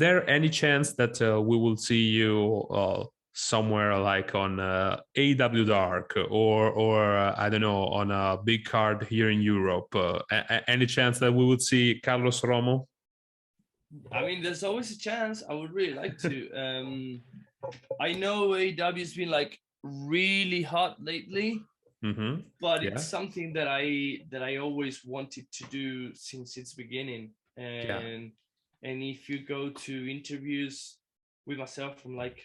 there any chance that we will see you somewhere like on AEW Dark or I don't know, on a big card here in Europe? Any chance that we would see Carlos Romo? I mean, there's always a chance. I would really like to. I know AEW's been like really hot lately, but it's Yeah. something that I always wanted to do since its beginning. Yeah. And if you go to interviews with myself from like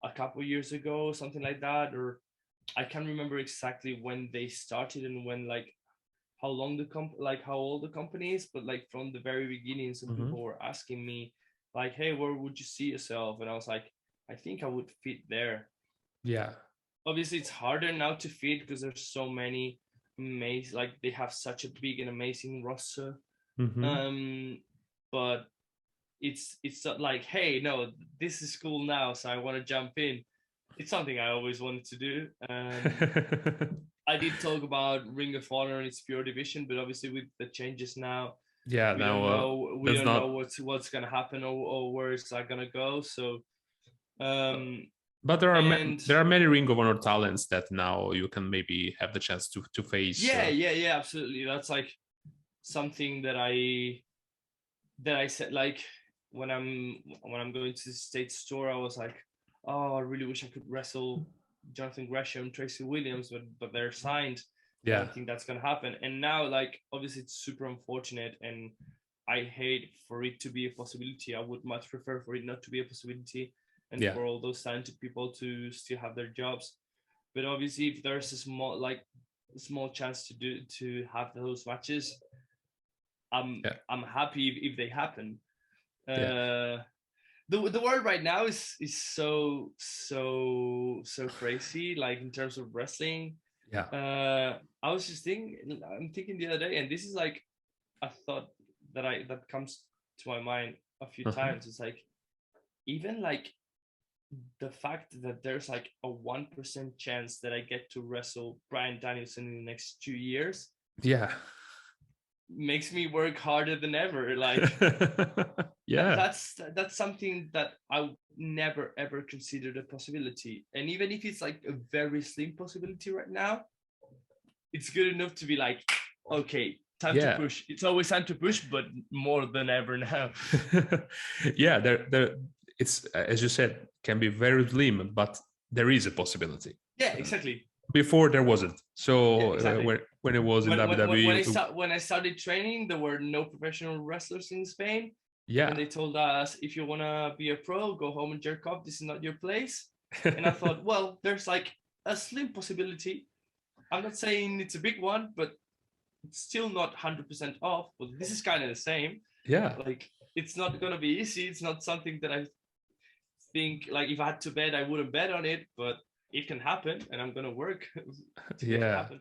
a couple years ago, something like that, or I can't remember exactly when they started and when like how long how old the company is, but like from the very beginning, some people were asking me like, hey, where would you see yourself? And I was like, I think I would fit there. Yeah. Obviously it's harder now to fit because there's so many amazing, like they have such a big and amazing roster. But it's not like, hey, no, this is cool now, so I want to jump in. It's something I always wanted to do. I did talk about Ring of Honor and its pure division, but obviously with the changes now, Yeah, we now don't know that's not. what's gonna happen or where it's like gonna go. So But there are and there are many Ring of Honor talents that now you can maybe have the chance to face. yeah, absolutely. That's like something that I said, like when I'm going to the State store, I was like, oh, I really wish I could wrestle Jonathan Gresham, Tracy Williams, but they're signed. I Yeah. don't think that's gonna happen. And now, like, obviously, it's super unfortunate, and I hate for it to be a possibility. I would much prefer for it not to be a possibility, and Yeah. for all those talented people to still have their jobs. But obviously, if there's a small chance to have those matches, I'm happy if they happen. Yeah. The world right now is so crazy, like in terms of wrestling. Yeah. I was just I'm thinking the other day, and this is like a thought that comes to my mind a few times. It's like, even like the fact that there's like a 1% chance that I get to wrestle Bryan Danielson in the next 2 years Yeah. makes me work harder than ever. Like Yeah. that's something that I would never ever considered a possibility. And even if it's like a very slim possibility right now, it's good enough to be like, okay, time to push. It's always time to push, but more than ever now. Yeah, there it's, as you said, can be very slim, but there is a possibility. Yeah, exactly. Before there wasn't. So yeah, exactly. When it was in WWE, when I started training, there were no professional wrestlers in Spain. Yeah. And they told us, if you want to be a pro, go home and jerk off. This is not your place. And I thought, well, there's like a slim possibility. I'm not saying it's a big one, but it's still not 100% off. But this is kind of the same. Yeah. Like, it's not going to be easy. It's not something that I think, like, if I had to bet, I wouldn't bet on it. But it can happen, and I'm going to work to make it happen.